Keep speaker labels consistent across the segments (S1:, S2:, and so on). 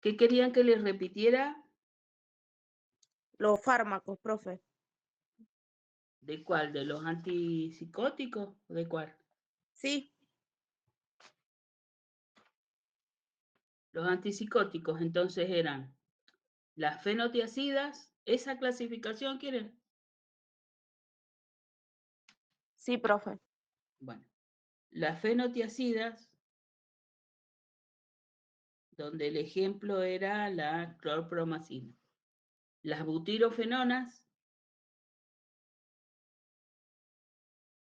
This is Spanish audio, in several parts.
S1: ¿Qué querían que les repitiera?
S2: Los fármacos, profe.
S1: ¿De cuál? ¿De los antipsicóticos? ¿De cuál?
S2: Sí.
S1: Los antipsicóticos entonces eran las fenotiacidas. ¿Esa clasificación quieren?
S2: Sí, profe.
S1: Bueno, las fenotiacidas, donde el ejemplo era la clorpromacina. Las butirofenonas,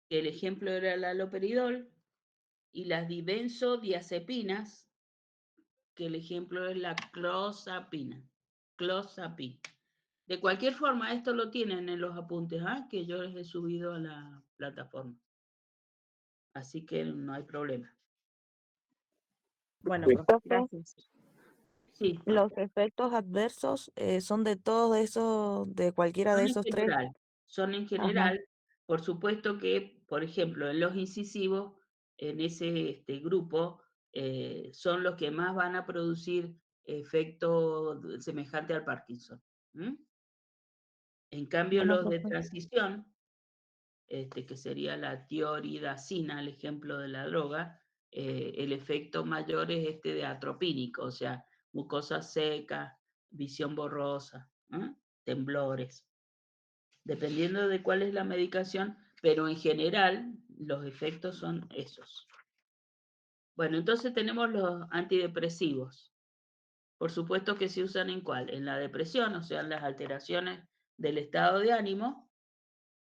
S1: el ejemplo era el haloperidol, y las dibenzodiazepinas, que el ejemplo es la clozapina. Clozapina. De cualquier forma, esto lo tienen en los apuntes que yo les he subido a la plataforma. Así que no hay problema.
S2: Bueno, profe, gracias.
S1: Sí.
S3: Los efectos adversos son de todos esos, de cualquiera de esos tres.
S1: Son en general. Por supuesto que, por ejemplo, en los incisivos, en ese grupo, son los que más van a producir efecto semejante al Parkinson. En cambio,
S3: Bueno,
S1: los de
S3: profe.
S1: transición, que sería la tioridacina, el ejemplo de la droga, el efecto mayor es este de atropínico, o sea, mucosa seca, visión borrosa, temblores. Dependiendo de cuál es la medicación, pero en general los efectos son esos. Bueno, entonces tenemos los antidepresivos. Por supuesto que se usan en cuál? En la depresión, o sea, en las alteraciones del estado de ánimo,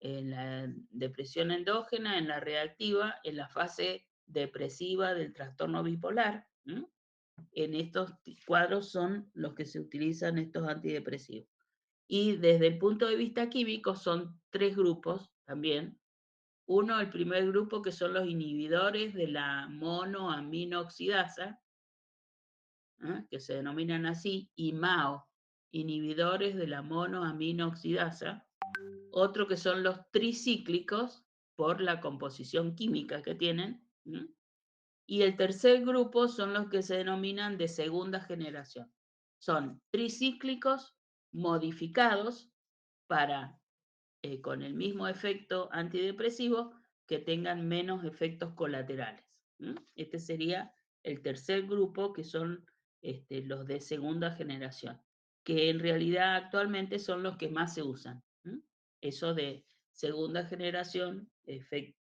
S1: en la depresión endógena, en la reactiva, en la fase depresiva del trastorno bipolar. En estos cuadros son los que se utilizan estos antidepresivos. Y desde el punto de vista químico son tres grupos también. Uno, el primer grupo, que son los inhibidores de la monoaminoxidasa, que se denominan así, y MAO, inhibidores de la monoaminoxidasa. Otro que son los tricíclicos, por la composición química que tienen. Y el tercer grupo son los que se denominan de segunda generación. Son tricíclicos modificados para, con el mismo efecto antidepresivo, que tengan menos efectos colaterales. Este sería el tercer grupo, que son los de segunda generación, que en realidad actualmente son los que más se usan. Eso de segunda generación,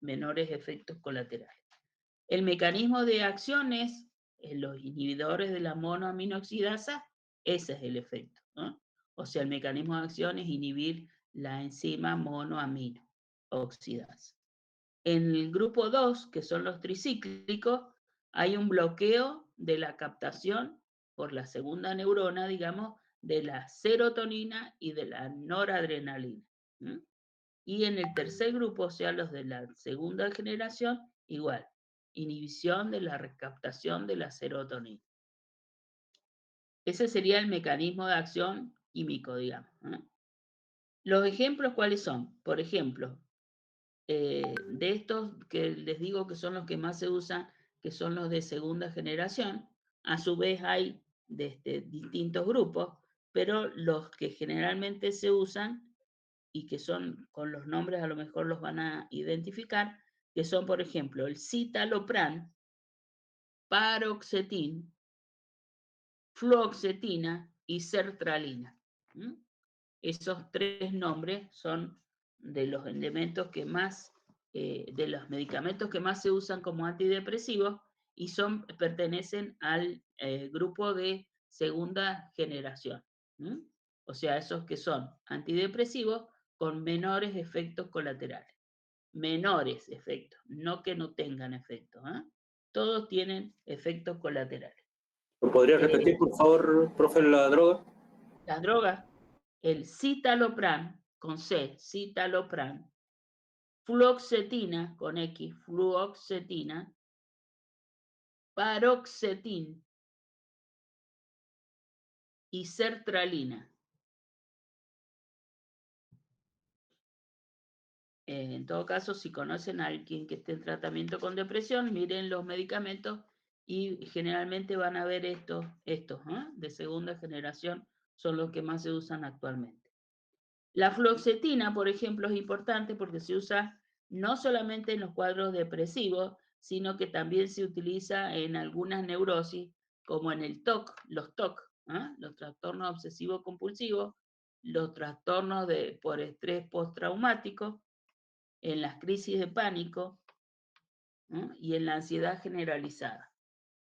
S1: menores efectos colaterales. El mecanismo de acción es los inhibidores de la monoaminoxidasa, ese es el efecto. O sea, el mecanismo de acción es inhibir la enzima monoaminoxidasa. En el grupo 2, que son los tricíclicos, hay un bloqueo de la captación por la segunda neurona, digamos, de la serotonina y de la noradrenalina. Y en el tercer grupo, o sea, los de la segunda generación, igual, inhibición de la recaptación de la serotonina. Ese sería el mecanismo de acción químico, digamos. Los ejemplos, ¿cuáles son? Por ejemplo, de estos que les digo que son los que más se usan, que son los de segunda generación, a su vez hay distintos grupos, pero los que generalmente se usan y que son, con los nombres a lo mejor los van a identificar, que son, por ejemplo, el citalopram, paroxetin, fluoxetina y sertralina. Esos tres nombres son de los elementos que más, de los medicamentos que más se usan como antidepresivos y pertenecen al grupo de segunda generación. O sea, esos que son antidepresivos con menores efectos colaterales. Menores efectos, no que no tengan efectos. Todos tienen efectos colaterales.
S4: ¿Lo podría repetir, por favor, profe, la droga?
S1: Las drogas, el citalopram, con C, citalopram, fluoxetina, con X, fluoxetina, paroxetin y sertralina. En todo caso, si conocen a alguien que esté en tratamiento con depresión, miren los medicamentos y generalmente van a ver estos de segunda generación, son los que más se usan actualmente. La fluoxetina, por ejemplo, es importante porque se usa no solamente en los cuadros depresivos, sino que también se utiliza en algunas neurosis, como en el TOC, los TOC, los trastornos obsesivos compulsivos, los trastornos por estrés postraumático, en las crisis de pánico y en la ansiedad generalizada.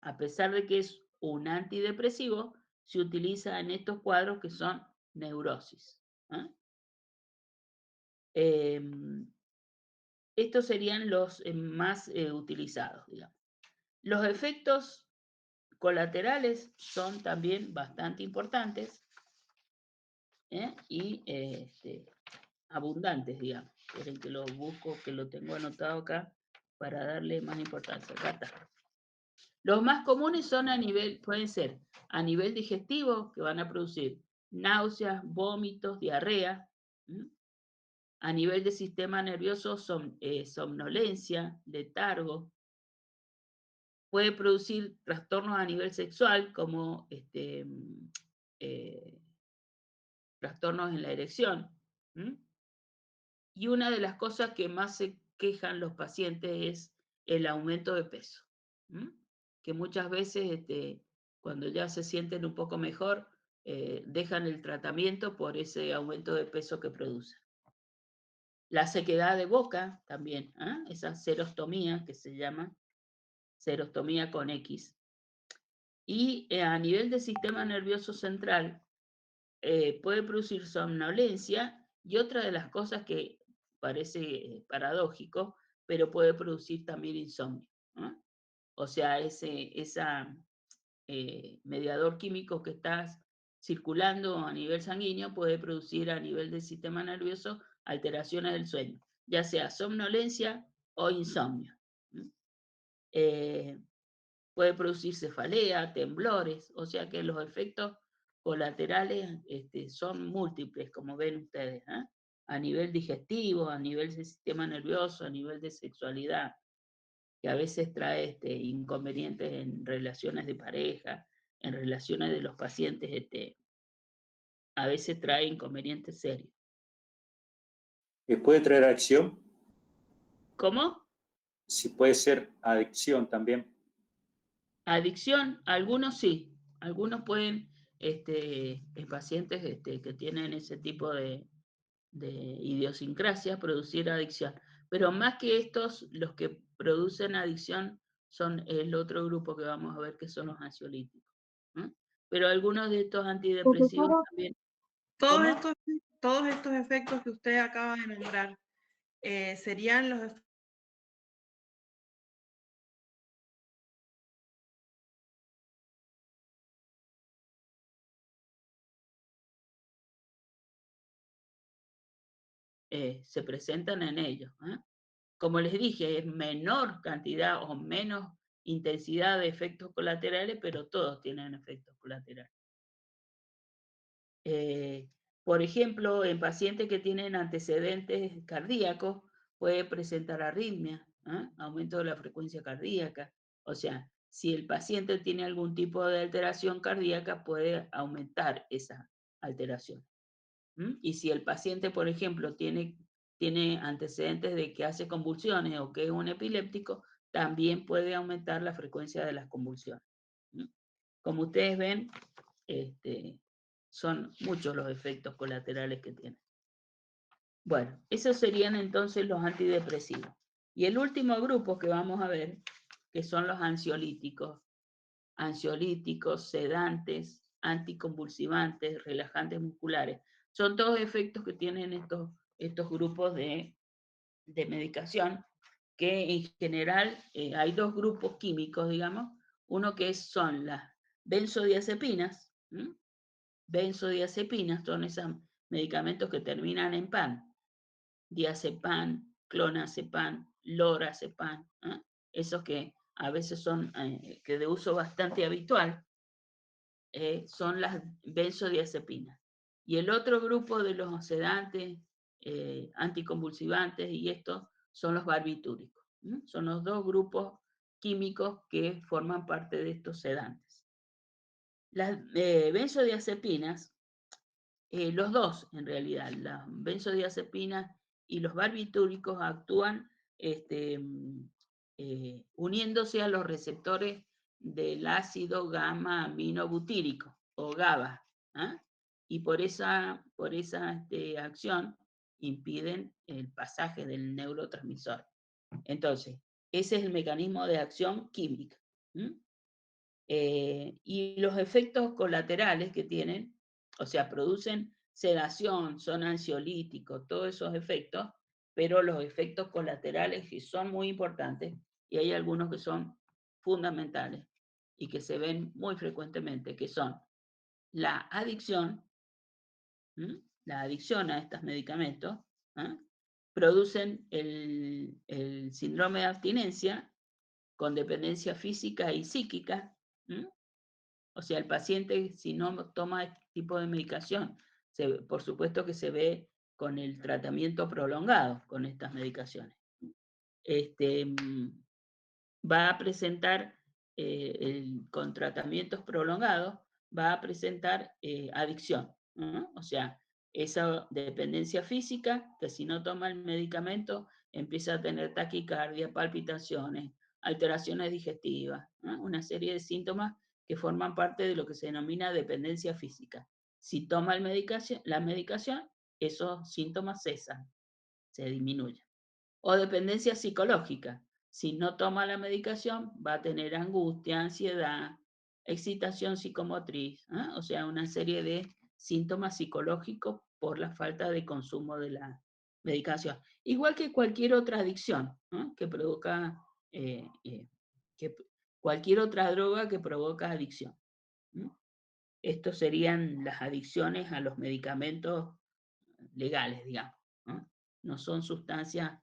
S1: A pesar de que es un antidepresivo, se utiliza en estos cuadros que son neurosis. Estos serían los más utilizados, digamos. Los efectos colaterales son también bastante importantes y abundantes, digamos. Esperen que lo busco, que lo tengo anotado acá para darle más importancia. Acá está. Los más comunes pueden ser a nivel digestivo, que van a producir náuseas, vómitos, diarrea. A nivel de sistema nervioso, somnolencia, letargo. Puede producir trastornos a nivel sexual, como trastornos en la erección. Y una de las cosas que más se quejan los pacientes es el aumento de peso. Que muchas veces, cuando ya se sienten un poco mejor, dejan el tratamiento por ese aumento de peso que produce. La sequedad de boca también, esa serostomía que se llama, serostomía con X. Y a nivel del sistema nervioso central, puede producir somnolencia y otra de las cosas que parece paradójico, pero puede producir también insomnio. O sea, ese mediador químico que está circulando a nivel sanguíneo puede producir a nivel del sistema nervioso alteraciones del sueño, ya sea somnolencia o insomnio. Puede producir cefalea, temblores, o sea que los efectos colaterales son múltiples, como ven ustedes, a nivel digestivo, a nivel del sistema nervioso, a nivel de sexualidad, que a veces trae inconvenientes en relaciones de pareja, en relaciones de los pacientes, a veces trae inconvenientes serios.
S4: ¿Puede traer adicción?
S1: ¿Cómo?
S4: Sí, puede ser adicción también.
S1: Adicción, algunos sí, algunos pueden, en pacientes que tienen ese tipo de idiosincrasia, producir adicción. Pero más que estos, los que producen adicción son el otro grupo que vamos a ver, que son los ansiolíticos. Pero algunos de estos antidepresivos
S2: Profesora,
S1: también.
S2: todos estos efectos que usted acaba de nombrar, ¿serían los efectos?
S1: Se presentan en ellos. Como les dije, es menor cantidad o menos intensidad de efectos colaterales, pero todos tienen efectos colaterales. Por ejemplo, en pacientes que tienen antecedentes cardíacos, puede presentar arritmia, aumento de la frecuencia cardíaca. O sea, si el paciente tiene algún tipo de alteración cardíaca, puede aumentar esa alteración. Y si el paciente, por ejemplo, tiene antecedentes de que hace convulsiones o que es un epiléptico, también puede aumentar la frecuencia de las convulsiones. Como ustedes ven, son muchos los efectos colaterales que tienen. Bueno, esos serían entonces los antidepresivos. Y el último grupo que vamos a ver, que son los ansiolíticos, sedantes, anticonvulsivantes, relajantes musculares. Son todos efectos que tienen estos grupos de medicación, que en general hay dos grupos químicos, digamos. Uno que son las benzodiazepinas. Benzodiazepinas son esos medicamentos que terminan en pan. Diazepam, clonazepam, lorazepam. Esos que a veces son que de uso bastante habitual. Son las benzodiazepinas. Y el otro grupo de los sedantes, anticonvulsivantes y estos son los barbitúricos. Son los dos grupos químicos que forman parte de estos sedantes. Las benzodiazepinas, los dos en realidad, las benzodiazepinas y los barbitúricos actúan uniéndose a los receptores del ácido gamma aminobutírico o GABA, ¿ah? Y por esa acción impiden el pasaje del neurotransmisor. Entonces, ese es el mecanismo de acción química. Y los efectos colaterales que tienen, o sea, producen sedación, son ansiolíticos, todos esos efectos, pero los efectos colaterales sí son muy importantes y hay algunos que son fundamentales y que se ven muy frecuentemente, que son la adicción, la adicción a estos medicamentos, producen el síndrome de abstinencia con dependencia física y psíquica. O sea, el paciente, si no toma este tipo de medicación, por supuesto que se ve con el tratamiento prolongado con estas medicaciones. Va a presentar, con tratamientos prolongados, va a presentar adicción, ¿no? O sea, esa dependencia física, que si no toma el medicamento, empieza a tener taquicardia, palpitaciones, alteraciones digestivas, ¿no? Una serie de síntomas que forman parte de lo que se denomina dependencia física. Si toma la medicación, esos síntomas cesan, se disminuyen. O dependencia psicológica. Si no toma la medicación, va a tener angustia, ansiedad, excitación psicomotriz, ¿eh? O sea, una serie de síntomas psicológicos por la falta de consumo de la medicación. Igual que cualquier otra adicción, ¿eh? Que provoca, cualquier otra droga que provoca adicción. Estos serían las adicciones a los medicamentos legales, digamos. No son sustancias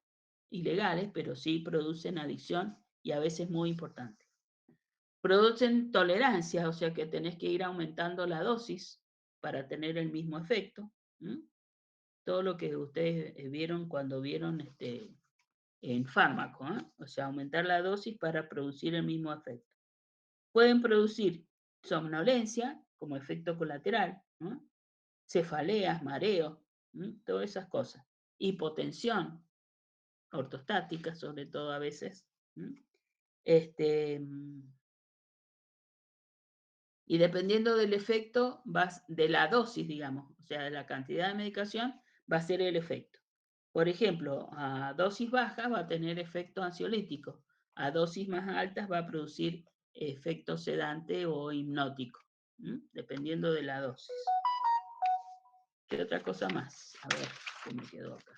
S1: ilegales, pero sí producen adicción y a veces muy importante. Producen tolerancia, o sea que tenés que ir aumentando la dosis para tener el mismo efecto. Todo lo que ustedes vieron cuando vieron en fármaco, o sea, aumentar la dosis para producir el mismo efecto. Pueden producir somnolencia como efecto colateral, cefaleas, mareos, todas esas cosas. Hipotensión, ortostática sobre todo a veces. Y dependiendo del efecto, de la dosis, digamos, o sea, de la cantidad de medicación, va a ser el efecto. Por ejemplo, a dosis bajas va a tener efecto ansiolítico, a dosis más altas va a producir efecto sedante o hipnótico, dependiendo de la dosis. ¿Qué otra cosa más? A ver, ¿qué me quedó acá?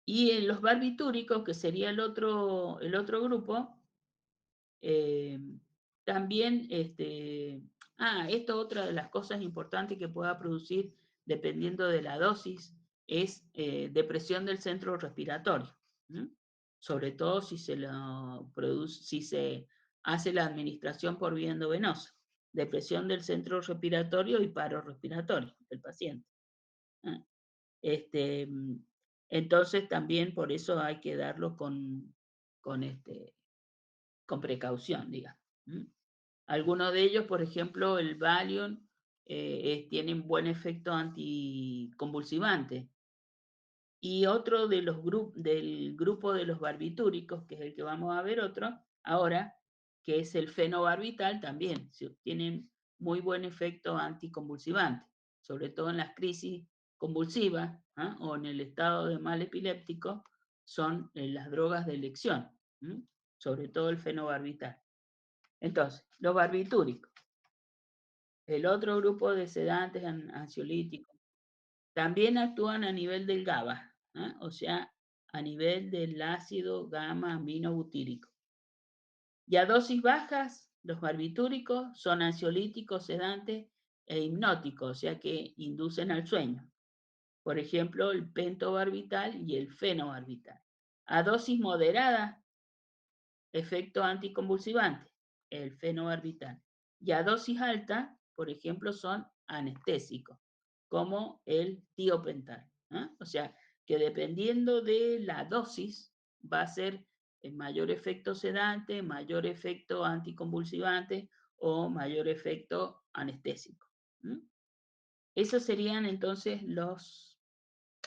S1: Y en los barbitúricos, que sería el otro grupo, también, esto otra de las cosas importantes que pueda producir, dependiendo de la dosis, es depresión del centro respiratorio. Sobre todo si se hace la administración por vía endovenosa. Depresión del centro respiratorio y paro respiratorio del paciente. Entonces también por eso hay que darlo con precaución, digamos. Algunos de ellos, por ejemplo, el Valium, tienen buen efecto anticonvulsivante. Y otro de del grupo de los barbitúricos, que es el que vamos a ver ahora, que es el fenobarbital, también tienen muy buen efecto anticonvulsivante, sobre todo en las crisis convulsivas o en el estado de mal epiléptico, son las drogas de elección, sobre todo el fenobarbital. Entonces, los barbitúricos, el otro grupo de sedantes ansiolíticos, también actúan a nivel del GABA, o sea, a nivel del ácido gamma aminobutírico. Y a dosis bajas, los barbitúricos son ansiolíticos, sedantes e hipnóticos, o sea que inducen al sueño. Por ejemplo, el pentobarbital y el fenobarbital. A dosis moderada, efecto anticonvulsivante, el fenobarbital. Y a dosis alta, por ejemplo, son anestésicos, como el tiopental. O sea, que dependiendo de la dosis, va a ser mayor efecto sedante, mayor efecto anticonvulsivante o mayor efecto anestésico. Esos serían entonces los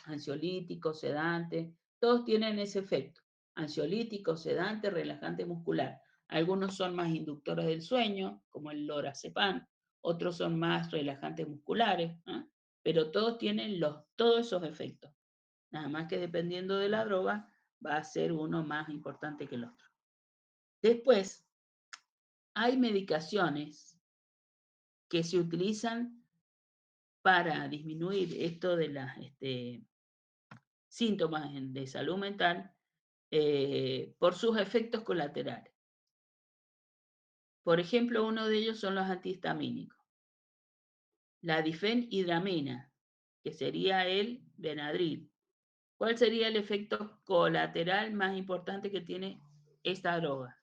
S1: ansiolíticos, sedantes, todos tienen ese efecto. Ansiolítico, sedante, relajante muscular. Algunos son más inductores del sueño, como el lorazepam, otros son más relajantes musculares, pero todos tienen todos esos efectos. Nada más que dependiendo de la droga, va a ser uno más importante que el otro. Después, hay medicaciones que se utilizan para disminuir esto de las síntomas de salud mental por sus efectos colaterales. Por ejemplo, uno de ellos son los antihistamínicos. La difenhidramina, que sería el Benadryl. ¿Cuál sería el efecto colateral más importante que tiene esta droga?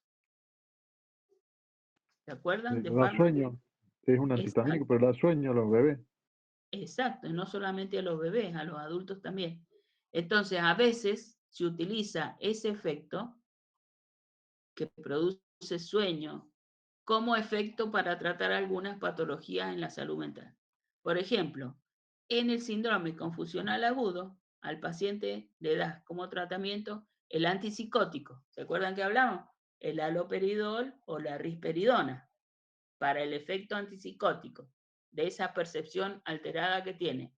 S1: ¿Se acuerdan?
S5: Da sueño, es un antihistamínico, pero da sueño a los bebés.
S1: Exacto, y no solamente a los bebés, a los adultos también. Entonces, a veces se utiliza ese efecto que produce sueño como efecto para tratar algunas patologías en la salud mental. Por ejemplo, en el síndrome confusional agudo, al paciente le das como tratamiento el antipsicótico. ¿Se acuerdan que hablamos? El haloperidol o la risperidona, para el efecto antipsicótico de esa percepción alterada que tiene.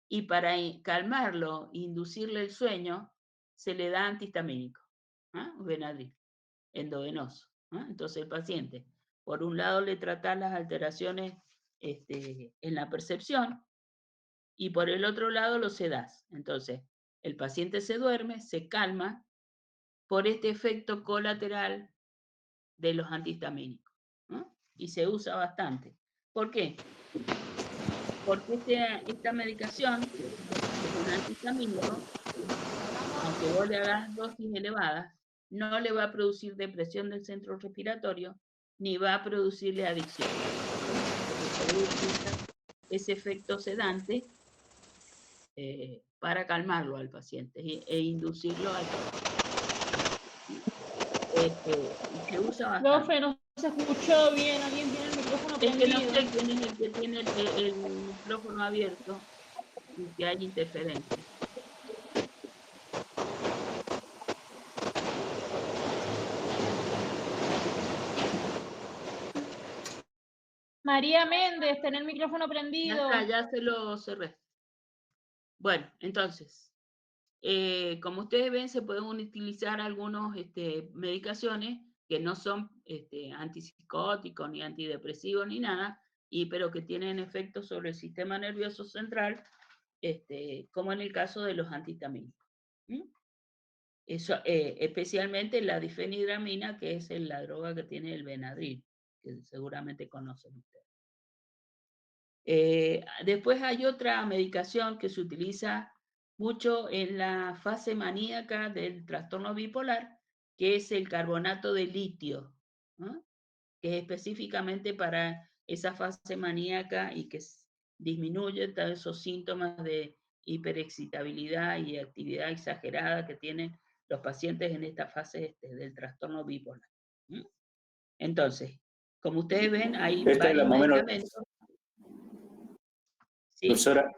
S1: Y para calmarlo, inducirle el sueño, se le da antihistamínico, Benadryl, endovenoso. Entonces el paciente, por un lado, le trata las alteraciones en la percepción y por el otro lado lo sedas. Entonces el paciente se duerme, se calma por este efecto colateral de los antihistamínicos. Y se usa bastante. ¿Por qué? Porque esta medicación, es un antihistamínico, aunque vos le hagas dosis elevadas, no le va a producir depresión del centro respiratorio, ni va a producirle adicción. Ese efecto sedante para calmarlo al paciente e inducirlo al se usa bastante.
S6: Profe, no se escuchó bien, alguien tiene el micrófono prendido.
S1: Es que no sé quién es el que tiene el micrófono abierto y que hay interferencia.
S6: María Méndez, tiene el micrófono prendido.
S1: Ya se lo cerré. Bueno, entonces, como ustedes ven, se pueden utilizar algunas medicaciones que no son antipsicóticos, ni antidepresivos, ni nada, pero que tienen efectos sobre el sistema nervioso central, como en el caso de los antihistamínicos. Eso, especialmente la difenhidramina, que es la droga que tiene el Benadryl, que seguramente conocen ustedes. Después hay otra medicación que se utiliza mucho en la fase maníaca del trastorno bipolar, que es el carbonato de litio, que es específicamente para esa fase maníaca y que disminuye todos esos síntomas de hiperexcitabilidad y actividad exagerada que tienen los pacientes en esta fase del trastorno bipolar. Entonces, como ustedes ven, hay varios medicamentos. ¿Sí?
S4: Profesora,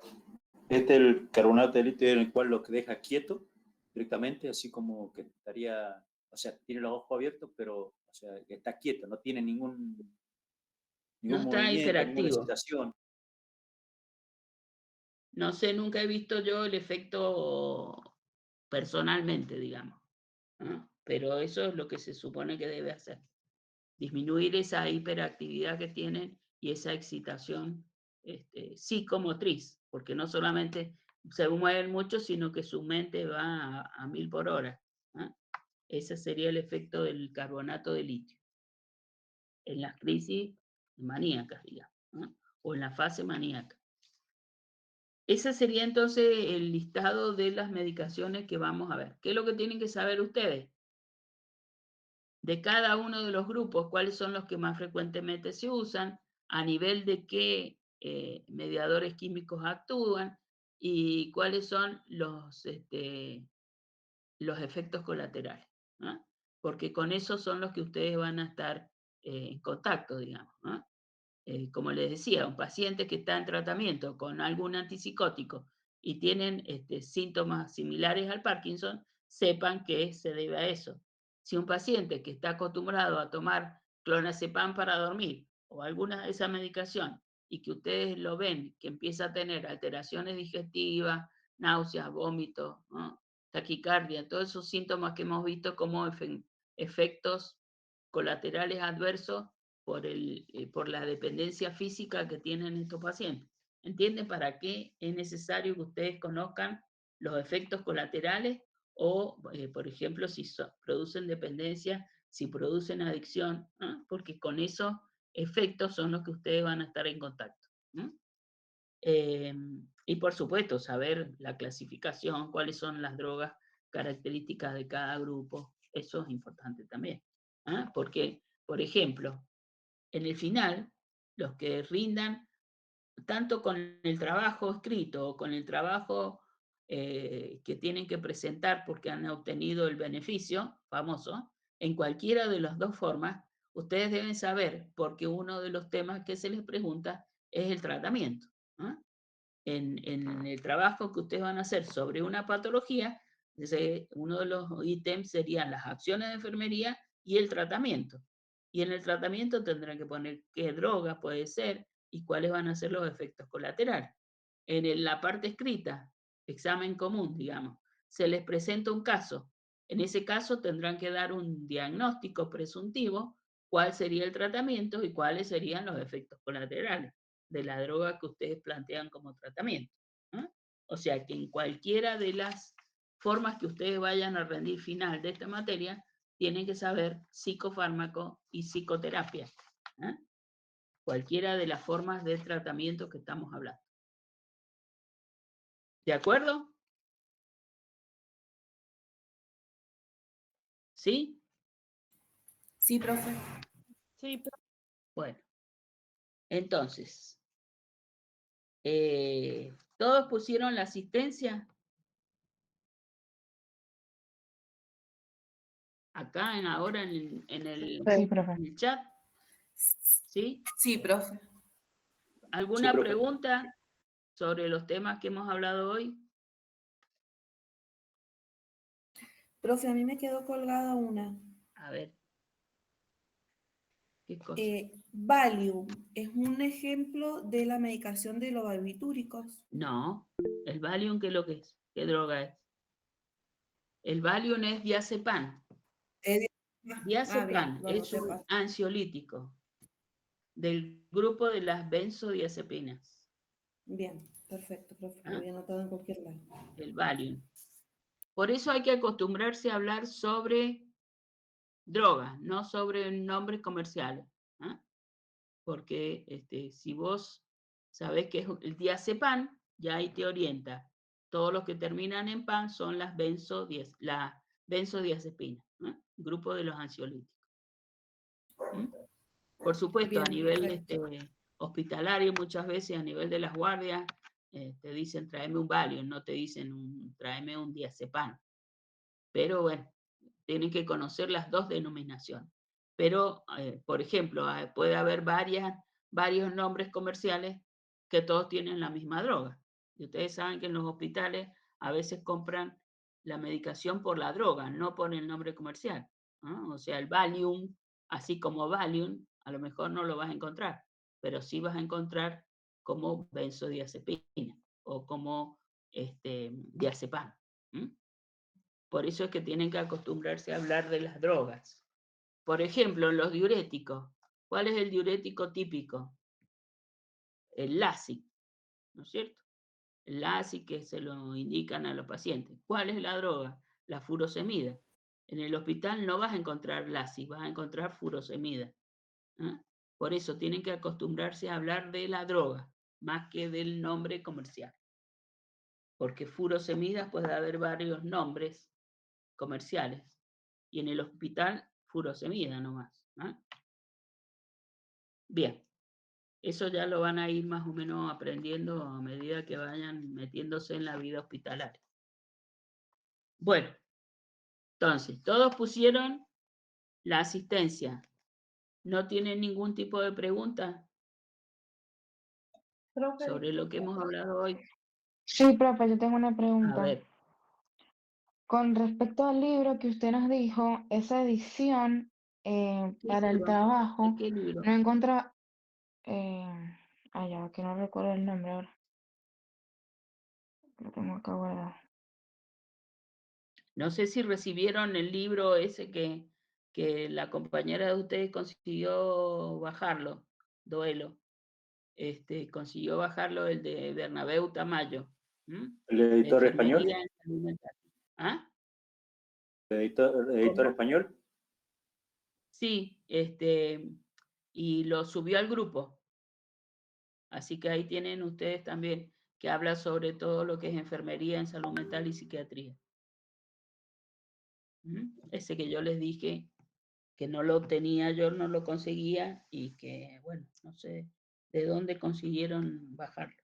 S4: este es el carbonato de litio en el cual lo que deja quieto directamente, así como que estaría, o sea, tiene los ojos abiertos, pero o sea, que está quieto, no tiene ningún
S1: No está
S4: movimiento,
S1: hiperactivo.
S4: ninguna excitación.
S1: No sé, nunca he visto yo el efecto personalmente, digamos. Pero eso es lo que se supone que debe hacer. Disminuir esa hiperactividad que tienen y esa excitación psicomotriz, porque no solamente se mueven mucho, sino que su mente va a 1000 por hora. Ese sería el efecto del carbonato de litio en las crisis maníacas, digamos, o en la fase maníaca. Ese sería entonces el listado de las medicaciones que vamos a ver. ¿Qué es lo que tienen que saber ustedes? De cada uno de los grupos, cuáles son los que más frecuentemente se usan, a nivel de qué mediadores químicos actúan y cuáles son los efectos colaterales. porque con eso son los que ustedes van a estar en contacto, digamos, ¿no? Como les decía, un paciente que está en tratamiento con algún antipsicótico y tienen síntomas similares al Parkinson, sepan que se debe a eso. Si un paciente que está acostumbrado a tomar clonazepam para dormir o alguna de esa medicación y que ustedes lo ven que empieza a tener alteraciones digestivas, náuseas, vómitos, ¿no? Taquicardia, todos esos síntomas que hemos visto como efectos colaterales adversos por la dependencia física que tienen estos pacientes. ¿Entienden para qué es necesario que ustedes conozcan los efectos colaterales o, por ejemplo, si producen dependencia, si producen adicción? ¿No? Porque con esos efectos son los que ustedes van a estar en contacto. ¿No? Y por supuesto, saber la clasificación, cuáles son las drogas características de cada grupo, eso es importante también. ¿Ah? Porque, por ejemplo, en el final, los que rindan tanto con el trabajo escrito o con el trabajo que tienen que presentar porque han obtenido el beneficio famoso, en cualquiera de las dos formas, ustedes deben saber, porque uno de los temas que se les pregunta es el tratamiento. ¿No? En el trabajo que ustedes van a hacer sobre una patología, uno de los ítems serían las acciones de enfermería y el tratamiento. Y en el tratamiento tendrán que poner qué droga puede ser y cuáles van a ser los efectos colaterales. En la parte escrita, examen común, digamos, se les presenta un caso. En ese caso tendrán que dar un diagnóstico presuntivo, cuál sería el tratamiento y cuáles serían los efectos colaterales de la droga que ustedes plantean como tratamiento. ¿No? O sea que en cualquiera de las formas que ustedes vayan a rendir final de esta materia, tienen que saber psicofármaco y psicoterapia. ¿Eh? Cualquiera de las formas de tratamiento que estamos hablando. ¿De acuerdo? ¿Sí?
S7: Sí, profe.
S6: Sí,
S1: Bueno. Entonces, ¿todos pusieron la asistencia? Acá, ahora en
S7: Sí, profe.
S1: en el chat. ¿Sí?
S7: Sí, profe.
S1: ¿Alguna
S4: Sí, profe.
S1: pregunta sobre los temas que hemos hablado hoy?
S7: Profe, a mí me quedó colgada una.
S1: A ver. ¿Qué cosa?
S7: Valium es un ejemplo de la medicación de los barbitúricos.
S1: No, el Valium, ¿qué es lo que es? ¿Qué droga es? El Valium es diazepam. Diazepam es un ansiolítico del grupo de las benzodiazepinas.
S7: Bien, perfecto, profe.
S1: ¿Ah?
S7: Lo había anotado en cualquier lado.
S1: El Valium. Por eso hay que acostumbrarse a hablar sobre drogas, no sobre nombres comerciales. ¿Ah? Porque si vos sabés que es el diazepam, ya ahí te orienta. Todos los que terminan en pan son las benzodiazepinas, ¿no? Grupo de los ansiolíticos. ¿Mm? Por supuesto,
S7: Bien,
S1: a nivel
S7: perfecto.
S1: hospitalario, muchas veces a nivel de las guardias, te dicen tráeme un Valium, no te dicen tráeme un diazepam. Pero bueno, tienen que conocer las dos denominaciones. Pero, por ejemplo, puede haber varios nombres comerciales que todos tienen la misma droga. Y ustedes saben que en los hospitales a veces compran la medicación por la droga, no por el nombre comercial. ¿No? O sea, el Valium, así como Valium, a lo mejor no lo vas a encontrar, pero sí vas a encontrar como benzodiazepina o como diazepam. ¿Mm? Por eso es que tienen que acostumbrarse a hablar de las drogas. Por ejemplo, los diuréticos. ¿Cuál es el diurético típico? El Lasix, ¿no es cierto? El Lasix que se lo indican a los pacientes. ¿Cuál es la droga? La furosemida. En el hospital no vas a encontrar Lasix, vas a encontrar furosemida. ¿Eh? Por eso tienen que acostumbrarse a hablar de la droga, más que del nombre comercial. Porque furosemida puede haber varios nombres comerciales. Y en el hospital, furosemida nomás. ¿No? Bien, eso ya lo van a ir más o menos aprendiendo a medida que vayan metiéndose en la vida hospitalaria. Bueno, entonces, todos pusieron La asistencia. ¿No tienen ningún tipo de pregunta
S2: Profe,
S1: sobre lo que hemos hablado hoy?
S8: Sí, profe, yo tengo una
S1: A
S8: pregunta.
S1: ver,
S8: Con respecto al libro que usted nos dijo, esa edición
S1: ¿qué
S8: para el
S1: libro?
S8: trabajo,
S1: ¿De qué libro?
S8: no encontré, ya, que no recuerdo el nombre ahora, lo tengo acá guardado.
S1: No sé si recibieron el libro ese que la compañera de ustedes consiguió bajarlo, Duelo. Consiguió bajarlo el de Bernabéu Tamayo. ¿m?
S4: ¿El
S1: De
S4: editor español?
S1: enfermería en salud mental. ¿Ah?
S4: ¿El editor
S1: ¿Cómo?
S4: español?
S1: Sí, y lo subió al grupo. Así que ahí tienen ustedes también, que habla sobre todo lo que es enfermería en salud mental y psiquiatría. Ese que yo les dije que no lo tenía yo, no lo conseguía y que, bueno, no sé de dónde consiguieron bajarlo.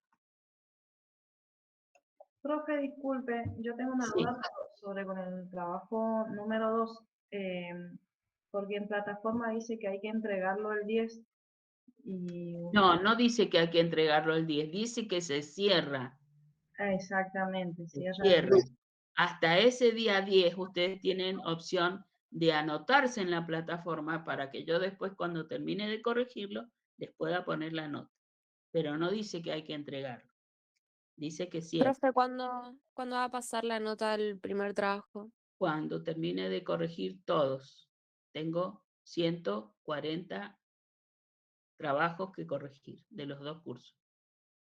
S2: profe, disculpe, yo tengo una
S1: Sí.
S2: duda sobre con el trabajo número 2, porque en plataforma dice que hay que entregarlo el 10 y...
S1: No, no dice que hay que entregarlo el 10, dice que se cierra.
S2: Exactamente,
S1: Se
S2: cierra el
S1: cierra.
S2: 10.
S1: Hasta ese día 10 ustedes tienen opción de anotarse en la plataforma para que yo después, cuando termine de corregirlo, les pueda poner la nota. Pero no dice que hay que entregarlo. Dice que cierra.
S9: Profe, ¿cuándo va a pasar la nota del primer trabajo?
S1: Cuando termine de corregir todos. Tengo 140 trabajos que corregir de los 2 cursos.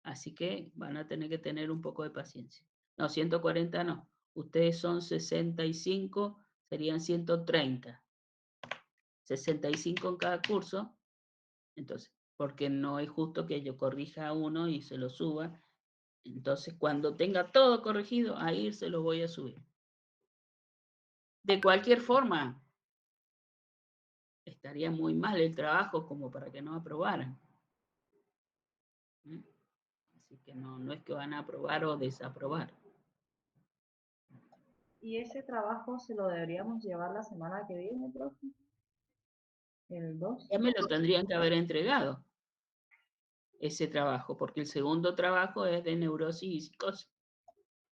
S1: Así que van a tener que tener un poco de paciencia. No, 140 no. Ustedes son 65, serían 130. 65 en cada curso. Entonces, porque no es justo que yo corrija uno y se lo suba. Entonces, cuando tenga todo corregido, ahí se lo voy a subir. De cualquier forma, estaría muy mal el trabajo como para que no aprobaran. Así que no es que van a aprobar o desaprobar.
S2: ¿Y ese trabajo se lo deberíamos llevar la semana que viene, profe? ¿El 2?
S1: Ya me lo tendrían que haber entregado, ese trabajo, porque el segundo trabajo es de neurosis y psicosis.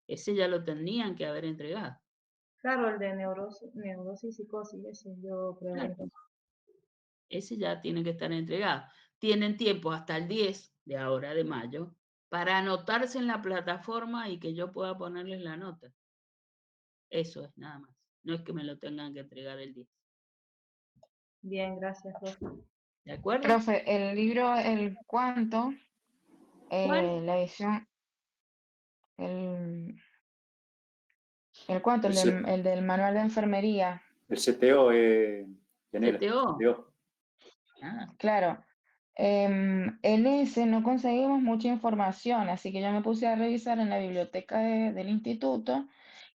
S1: Ese ya lo tendrían que haber entregado.
S2: Claro, el de neurosis y psicosis, ese yo
S1: Claro,
S2: pregunto.
S1: ese ya tiene que estar entregado. Tienen tiempo hasta el 10 de ahora, de mayo, para anotarse en la plataforma y que yo pueda ponerles la nota. Eso es nada más. No es que me lo tengan que entregar el 10.
S2: Bien, gracias, profe.
S1: ¿De acuerdo?
S8: Profe, el libro, el cuánto,
S1: ¿Cuál?
S8: la edición, el cuánto,
S4: El, C-
S8: el del manual de enfermería,
S4: el CTO, Yanela,
S1: CTO.
S4: CTO.
S1: Ah,
S8: claro. En ese no conseguimos mucha información, así que yo me puse a revisar en la biblioteca del instituto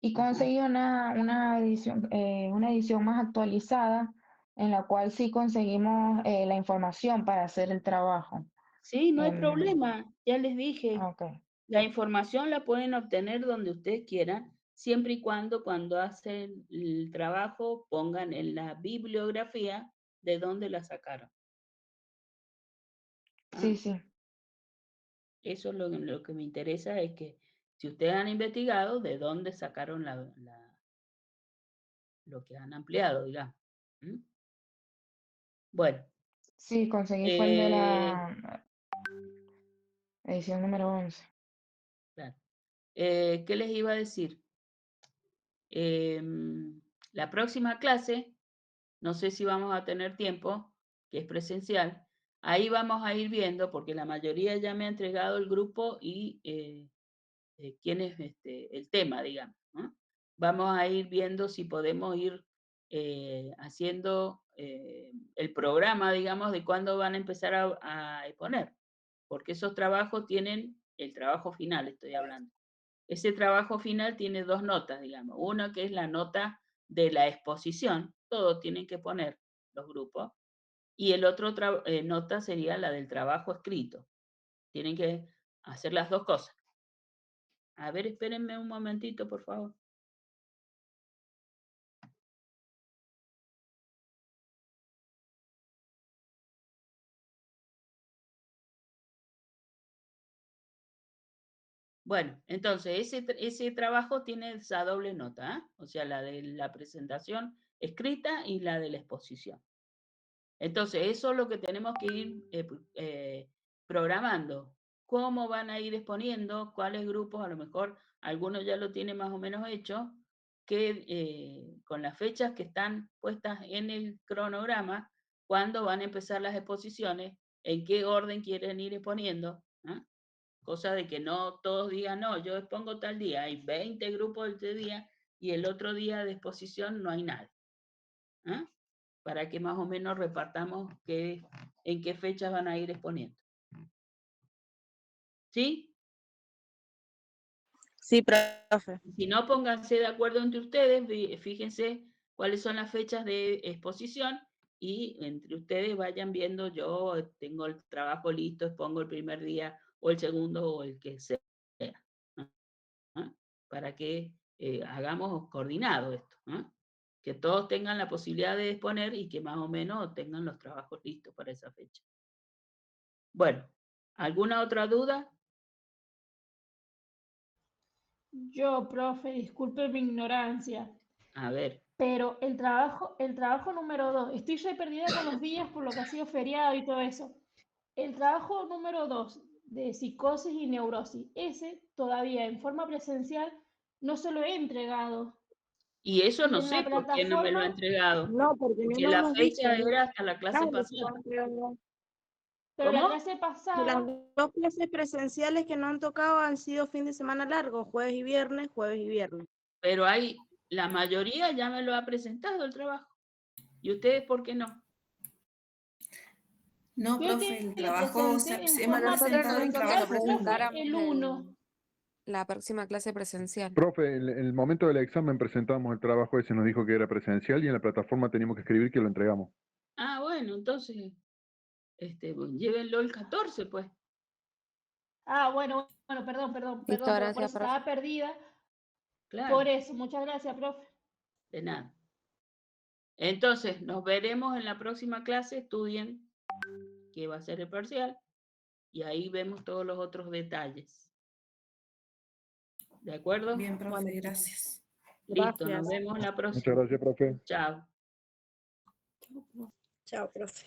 S8: y
S1: ajá.
S8: conseguí una edición más actualizada en la cual sí conseguimos la información para hacer el trabajo.
S1: Sí, no hay
S8: Em,
S1: problema. Ya les dije.
S8: ok,
S1: La información la pueden obtener donde ustedes quieran, siempre y cuando hacen el trabajo pongan en la bibliografía de dónde la sacaron. ¿Ah?
S8: sí, sí.
S1: Eso es lo que me interesa, es que si ustedes han investigado, de dónde sacaron lo que han ampliado, digamos. ¿Mm? Bueno,
S8: Sí, conseguí fue el de la edición número 11.
S1: claro. ¿Qué les iba a decir? La próxima clase, no sé si vamos a tener tiempo, que es presencial. Ahí vamos a ir viendo, porque la mayoría ya me ha entregado el grupo y quién es el tema, digamos, ¿no? Vamos a ir viendo si podemos ir haciendo el programa, digamos, de cuándo van a empezar a exponer, porque esos trabajos tienen el trabajo final, estoy hablando. Ese trabajo final tiene 2 notas, digamos. Una que es la nota de la exposición, todos tienen que poner los grupos, y el otro nota sería la del trabajo escrito. Tienen que hacer las 2 cosas. A ver, espérenme un momentito, por favor. Bueno, entonces ese trabajo tiene esa doble nota, ¿ah? O sea, la de la presentación escrita y la de la exposición. Entonces, eso es lo que tenemos que ir programando. ¿Cómo van a ir exponiendo? ¿Cuáles grupos? A lo mejor algunos ya lo tienen más o menos hecho, que con las fechas que están puestas en el cronograma, cuándo van a empezar las exposiciones, en qué orden quieren ir exponiendo, ¿ah? Cosa de que no todos digan, no, yo expongo tal día, hay 20 grupos este día y el otro día de exposición no hay nadie. ¿Ah? Para que más o menos repartamos en qué fechas van a ir exponiendo. ¿Sí?
S3: Sí, profe.
S1: Si no, pónganse de acuerdo entre ustedes, fíjense cuáles son las fechas de exposición y entre ustedes vayan viendo, yo tengo el trabajo listo, expongo el primer día o el segundo o el que sea. ¿Ah? Para que hagamos coordinado esto. ¿Ah? Que todos tengan la posibilidad de exponer y que más o menos tengan los trabajos listos para esa fecha. Bueno, ¿alguna otra duda?
S6: Yo, profe, disculpe mi ignorancia,
S1: A ver,
S6: pero el trabajo número 2, estoy re perdida con los días por lo que ha sido feriado y todo eso. El trabajo número 2 de psicosis y neurosis, ese todavía en forma presencial no se lo he entregado.
S1: y eso
S6: Y
S1: no
S6: en la
S1: sé por qué no me lo ha
S6: plataforma,
S1: entregado,
S10: No, porque
S1: porque
S10: no
S1: la
S10: hemos visto.
S1: fecha era hasta la clase
S10: Claro, si
S1: pasada.
S10: van a entregar-
S6: pero la
S1: ¿Cómo?
S6: clase
S10: que las
S6: pasada,
S10: dos clases presenciales que nos han tocado han sido fin de semana largo, jueves y viernes, jueves y viernes.
S1: Pero la mayoría ya me lo ha presentado el trabajo. ¿Y ustedes por qué no?
S7: No,
S6: yo
S7: profe, el
S6: le
S7: trabajo
S6: presenté en
S7: hemos
S6: forma
S9: Nosotros nos
S7: presentado el
S9: dijo que
S6: presencial,
S9: lo
S7: trabajo juntos.
S6: profe,
S9: presentáramos
S6: el 1.
S9: en la próxima clase presencial.
S5: Profe, en el momento del examen presentamos el trabajo ese, nos dijo que era presencial y en la plataforma teníamos que escribir que lo entregamos.
S1: Ah, bueno, entonces, bueno, llévenlo el 14, pues.
S6: Ah, bueno, perdón,
S9: Listo,
S6: pero por
S9: gracias,
S6: eso
S9: profe.
S6: estaba perdida.
S1: Claro,
S6: Por eso, muchas gracias, profe.
S1: de nada. Entonces, nos veremos en la próxima clase, estudien qué va a ser el parcial y ahí vemos todos los otros detalles. ¿De acuerdo?
S7: Bien, profe,
S10: Bueno,
S7: gracias.
S1: Listo, nos
S10: gracias.
S1: vemos la
S5: Muchas
S1: próxima.
S5: gracias, profe.
S1: Chao.
S10: Chao, profe.